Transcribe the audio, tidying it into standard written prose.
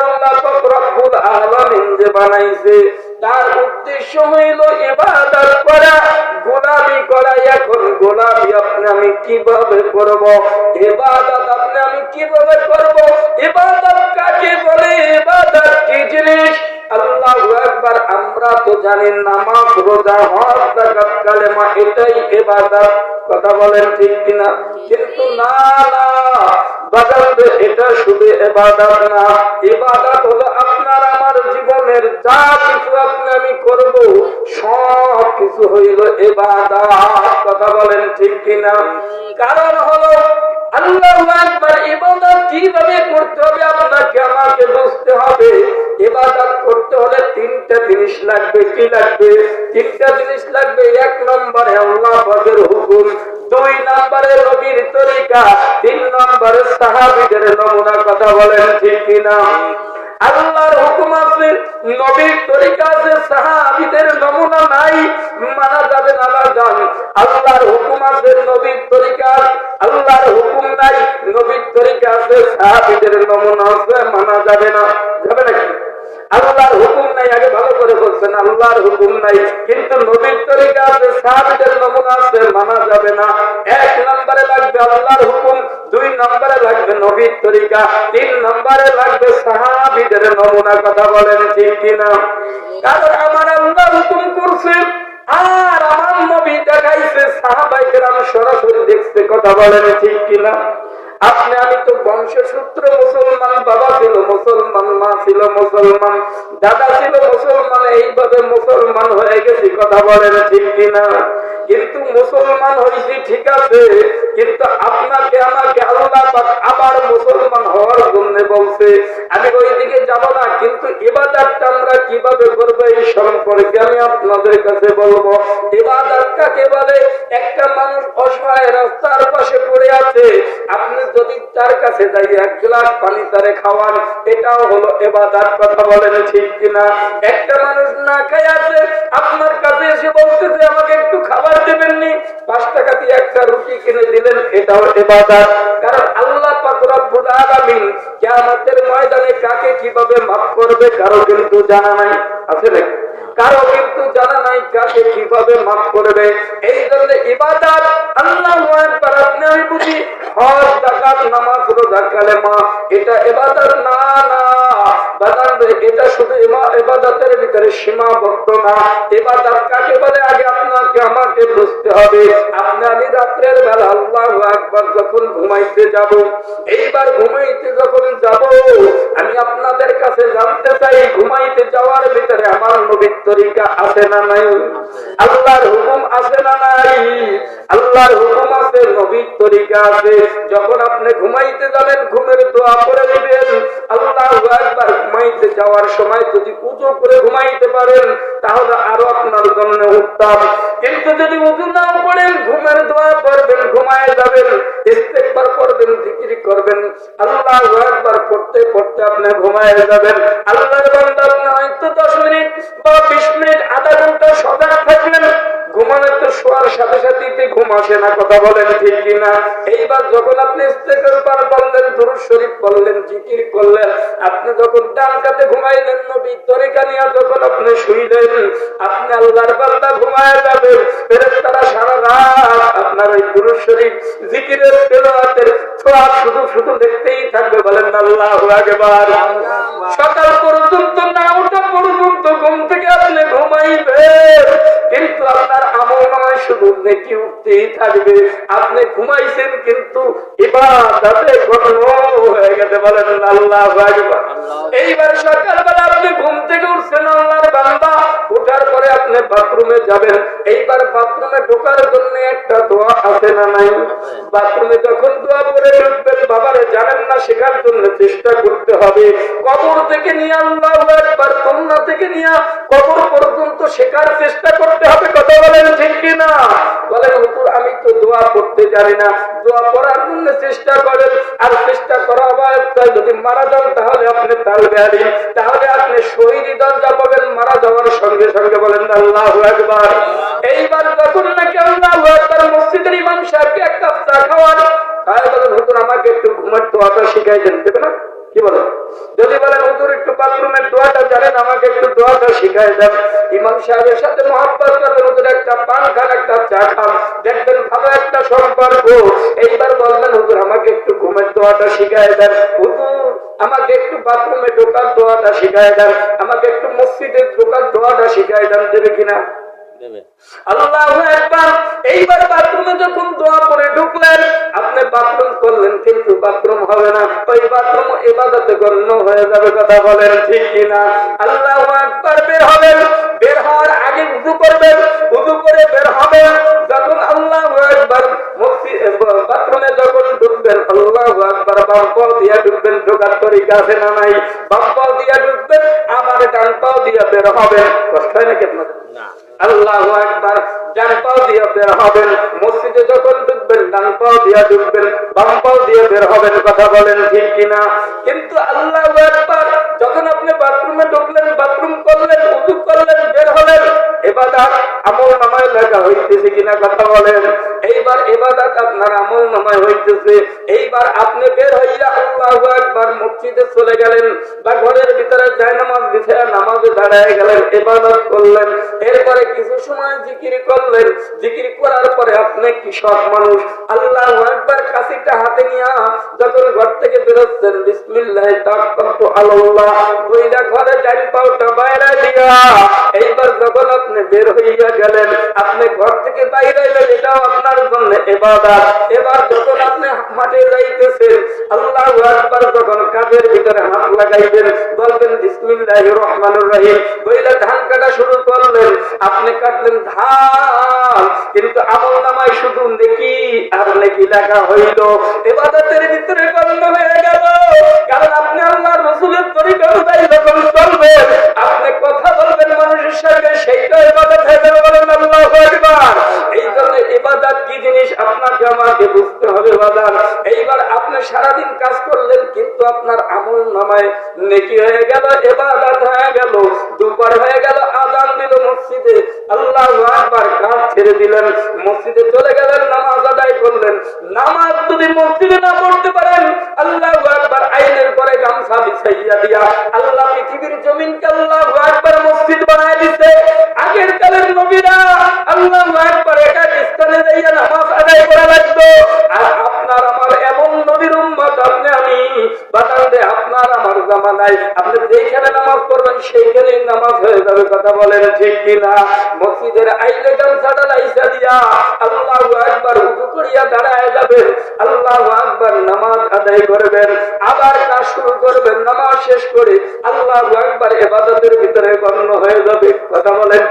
আল্লাহ পাক রব্বুল আলামিন যে বানাইছে তার উদ্দেশ্য হইল ইবাদত করা, গোলামি করা। এখন গোলামি আপনি আমি কিভাবে করব, ইবাদত আপনি আমি কিভাবে করব, ইবাদত কাকে বলে, ইবাদত কি জিনিস? আল্লাহু আকবার। আমরা তো জানি নামাজ, রোজা, হজ, যাকাত, কালেমা এটাই ইবাদত। কথা বলেন ঠিক কিনা? কিন্তু না না বাজারে, এটা শুধু ইবাদত না। ইবাদত হলো আপনার আমার জীবনের যা কিছু আপনি আমি করব সব কিছু হইল ইবাদত। কথা বলেন ঠিক কিনা? কারণ হলো আল্লাহু আকবার। ইবাদত কিভাবে করতে হবে আপনাকে আমাকে বুঝতে হবে। ইবাদত করতে হলে তিনটা জিনিস লাগবে। কি লাগবে? তিনটা জিনিস লাগবে। এক নম্বরে আল্লাহ পাকের হুকুম, দুই নম্বরে নবীর তরিকা, তিন নম্বরে সাহাবীদের নমুনা। কথা বলেন ঠিক কিনা? আল্লাহর হুকুম আছে, নবীর তরিকা আছে, সাহাবীদের নমুনা নাই, মানা যাবে না। জান আল্লাহর হুকুম আছে, নবীর তরিকা, আল্লাহর হুকুম নাই, নবীর তরিকা আছে, সাহাবীদের নমুনা আছে, মানা যাবে না। যাবে নাকি? আল্লাহর হুকুম নাই, আগে ভালো করে বলছেন, আল্লাহর হুকুম নাই কিন্তু নবীর তরিকা আছে, সাহাবীদের নমুনা আছে, মানা যাবে না। এক নম্বরে লাগবে আল্লাহর হুকুম, দুই নম্বরে লাগবে নবীর তরিকা, তিন নম্বরে লাগবে সাহাবীদের নমুনা। কথা বলেন ঠিক কিনা? কারণ আমার আল্লাহ হুকুম করছে আর আমার নবী দেখাইছে, সাহাবায়ে কেরাম সরাসরি দেখছে। কথা বলেন ঠিক কিনা? আপনি আমি তো বংশসূত্র মুসলমান, বাবা ছিল মুসলমান, মা ছিল মুসলমান, দাদা ছিল মুসলমান, এইভাবে মুসলমান হয়ে গেছি। কথা বলেন ঠিক কিনা? কিন্তু মুসলমান হয়েছি ঠিক আছে, কিন্তু আপনাকে আমাকে আল্লাহ পাক আবার মুসলমান হওয়ার জন্য বলছে। আমি ওই দিকে যাব না, কিন্তু ইবাদতটা আমরা কিভাবে করব এই সম্পর্কে আমি আপনাদের কাছে বলবো। ইবাদত কাকে বলে? একটা মানুষ অসহায় রাস্তার পাশে পড়ে আছে, আপনি যদি তার কাছে যাই এক গ্লাস পানি তারে খাওয়ান, এটাও হলো ইবাদত। কথা বলেন ঠিক কিনা? একটা মানুষ না খেয়ে আছে, আপনার কাছে এসে বলতেছে আমাকে একটু খাবার দেবেননি, 5 টাকা দিয়ে একটা রুটি কিনে দিলেন, এটাও ইবাদত। কারণ আল্লাহ পাক রব্বুল আলামিন কিয়ামতের ময়দানে কাকে কিভাবে মাফ করবে কারো কিন্তু জানা নাই। আছে নাকি? কারো কিন্তু জানা নাই কাকে কিভাবে মাফ করবে। এই জন্য ইবাদত আল্লাহু আকবার। আপনি আমি বুঝি হজ, যাকাত, নামাজ, রোজা, কালেমা এটা ইবাদত না না বাজান, এটা শুধু ইবাদতের ভিতরে সীমাবদ্ধ না। ইবাদত কাকে বলে আগে আপনাকে আমাকে বুঝতে হবে। আপনি আমি রাতের বেলা আল্লাহু আকবার যখন ঘুমাইতে যাব, এইবার ঘুমাইতে যখন যাব, আমি আপনাদের কাছে জানতে চাই ঘুমাইতে যাওয়ার ভিতরে আমার নবীর তরিকা আছে না নাই? আল্লাহর হুকুম আছে না নাই? আল্লাহর হুকুম আছে, নবীর তরিকা আছে। যখন আপনি ঘুমাইতে যাবেন ঘুমের দোয়া করে দিবেন আল্লাহু আকবার। ঘুমাইতে যাওয়ার সময় যদি ওযু করে ঘুমাইতে পারেন তাহলে আরো আপনার জন্য উত্তম। কিন্তু যদি ওযু না করেন ঘুমের দোয়া করবেন, ঘুমায় যাবেন, ইস্তেগফার করবেন, জিকির করবেন, আল্লাহু আকবার পড়তে পড়তে আপনি ঘুমায় যাবেন। আল্লাহর বান্দা আপনি হয়তো 10 মিনিট বা 20 মিনিট, আধা ঘন্টা সজাগ থাকলেন, ঘুমানোর তো শোয়ার সাথে সাথে ঘুম আসে না। কথা বলেন ঠিক কিনা? এইবার যখন আপনি ইস্তেগফার বললেন, দুরূদ শরীফ বললেন, জিকির করলেন, আপনি যখন ডান কাতে ঘুমাইলেন, নবীর তরিকা নিয়ে যখন আপনি শুইলেন, আপনি আল্লাহর বান্দা ঘুমায় যাবেন। ফেরেশতারা সারা রাত আপনার ওই দুরূদ শরীফ, জিকিরের, তেলাওয়াতের ছোঁয়া শুধু শুধু দেখতেই থাকবে। বলেন আল্লাহু আকবার। সকাল পর্যন্ত না ওঠা পর্যন্ত ঘুম থেকে আপনি ঘুমাইবেন, কিন্তু আপনার আমল নামায় শুধু নেকি উঠতেই থাকবে। আপনি ঘুমাইছেন কিন্তু ইবাদতে গণ্য হয়ে গেছে। বলেন আল্লাহু আকবার। এইবার সকালবেলা আপনি ঘুম থেকে উঠছেন আল্লাহর বান্দা, ওঠার পরে আপনি বাথরুমে যাবেন। এইবার বাথরুমে ঢোকার জন্য একটা দোয়া আছে না নাই? বাথরুমে যখন দোয়া পড়ে ঢুকবেন, বাবারে জানেন না, শেখার জন্য চেষ্টা করতে হবে। কবর থেকে নিয়ে আল্লাহু আকবার, তোমরা থেকে নিয়ে কবর পর্যন্ত শেখার চেষ্টা করতে হবে। কথা বলেন ঠিক কিনা? বলেন হুজুর আমি তো দোয়া পড়তে জানি না। দোয়া পড়ার জন্য চেষ্টা করেন, আর চেষ্টা করা অবস্থায় যদি মারা যান তাহলে আপনি তালবেয়ারি, তাহলে আপনি শহীদ দরজা পাবেন মারা যাওয়ার সঙ্গে সঙ্গে। বলেন আল্লাহু আকবার। এইবার যখন নাকি আল্লাহু আকবার মসজিদের ইমাম সাহেবকে এক কাপ চা খাওয়ান, তাই বলেন হুজুর আমাকে একটু ঘুমের দোয়াটা শিখাই দেন, দেবে না? কি বলেন? যদি বলেন হুজুর একটু বাথরুমের দোয়াটা জানেন, আমাকে একটু দোয়াটা শিখাই দেন। ইমাম সাহেবের সাথে মহব্বত করবেন, হুজুর একটা পান খান, একটা চা খান, দেখবেন ভালো একটা সম্পর্ক। এইবার বলবেন হুজুর আমাকে একটু ঘুমের দোয়াটা শিখাই দেন, হুজুর আমাকে একটু বাথরুমে ঢোকার দোয়াটা শিখাই দেন, আমাকে একটু মসজিদে ঢোকার দোয়াটা শিখাই দেন। দেবে কিনা? আল্লাহু আকবার। এইবার বাথরুমে যখন দোয়া করে ঢুকলেন, আপনি বাথরুম করলেন কিন্তু বাথরুম হবে না, ওই বাথরুম ইবাদতে গণ্য হয়ে যাবে। কথা বলেন ঠিক কিনা? আল্লাহু আকবার। বের হবেন, বের হওয়ার আগে উযু করবেন, উযু করে বের হবেন। যখন আল্লাহু আকবার বাথরুমে যখন ঢুকবেন, আল্লাহু আকবার বাম পাও দিয়ে ঢুকবেন। ঢোকার তরিকা আছে না নাই? বাম পাও দিয়ে ঢুকবেন, আবার ডান পাও দিয়ে বের হবেন। কষ্ট হয় নাকি আপনাদের? না। আল্লাহু আকবার। ডান পাও দিয়ে বের হবেন। মসজিদে যখন ঢুকবেন ডান পাও দিয়ে ঢুকবেন, বাম পাও দিয়ে বের হবেন। কথা বলেন ঠিক কিনা? কিন্তু আল্লাহু আকবার, যখন আপনি বাথরুমে ঢুকলেন, বাথরুম করলেন, উযু করলেন, বের হলেন, ইবাদত আমল নামায় লেখা হইতেছে কিনা? কথা বলেন। এইবার ইবাদত আপনার আমল নামায় হইতেছে। এইবার আপনি বের হইয়া আল্লাহু আকবার মসজিদে চলে গেলেন, বা ঘরের ভিতরে জায়নামাজ বিছায়া নামাজে দাঁড়ায় গেলেন, ইবাদত করলেন। এরপরে কিছু সময় জিকির করলেন। জিকির করার পরে আপনি কি সৎ মানুষ, আল্লাহু আকবার কাশিটা হাতে নিয়ে যখন ঘর থেকে বেরোচ্ছেন, বিসমিল্লাহ তাওয়াক্কালতু আলাল্লাহ বইলা ঘরে ডান পাওটা বাইরে দিয়া, এইবার যখন আপনি বের হইয়া গেলেন, আপনি ঘর থেকে বাইরে এলেন, এটাও আপনার জন্য ইবাদত। এবার যখন আপনি মাঠে যাইতেছেন, আল্লাহু আকবার যখন কাঁধের ভিতরে হাত লাগাইবেন, বলবেন বিসমিল্লাহির রহমানির রহিম বইলা ধান কাটা শুরু করলেন। আপনি কাটলেন ধান, কিন্তু আমল নামায় শুধু নেকি আর নেকি লেখা হইল, ইবাদতের ভিতরে গণ্য হয়ে গেল। কারণ আপনি আল্লাহর রাসূলের তরিকা অনুযায়ী যখন চলবেন, আপনি কথা বলবেন মানুষের সঙ্গে, সেইটা ইবাদত হয়ে যাবে। বলেন আল্লাহু আকবার। এই জন্য ইবাদত কি জিনিস আপনাকে আমাকে বুঝতে হবে বাজার। এইবার আপনি সারাদিন কাজ করলেন, কিন্তু আপনার আমল নামায় নেকি হয়ে গেল, ইবাদত হয়ে গেল। দুপুর হয়ে গেল, আযান দিল মসজিদে, আল্লাহু আকবার কাজ ছেড়ে দিলেন, মসজিদে চলে গেলেন, নামাজ আদায় করলেন। নামাজ যদি মসজিদে না পড়তে পারেন, আল্লাহু আকবার আইনের পরে গামছা বিছাইয়া দিয়া আল্লাহ পৃথিবীর জমিনকে আল্লাহু আকবার মসজিদ বানায় দিতে। আগের কালের নবীরা আল্লাহু আকবার এক এক স্থানে যাইয়া নামাজ আদায় করা লাগতো। আর আপনার আমার এমন নবীর উম্মত আপনি আমি বাতান্দে, আপনার আমার জামানায় আপনি যেখানে নামাজ পড়বেন সেইখানেই নামাজ হয়ে যাবে। কথা বলেন ঠিক কিনা? মসজিদের আইলে গামছাটা লাইসা দিয়া আল্লাহু আকবার উযু করিয়া দাঁড়ায় যাবেন, আল্লাহু আকবার নামাজ আদায় করবেন, আবার কাজ শুরু করবেন। নামাজ শেষ করে আল্লাহু আকবার ইবাদতের ভিতরে গণ্য হয়ে যাবে। কথা বলেন।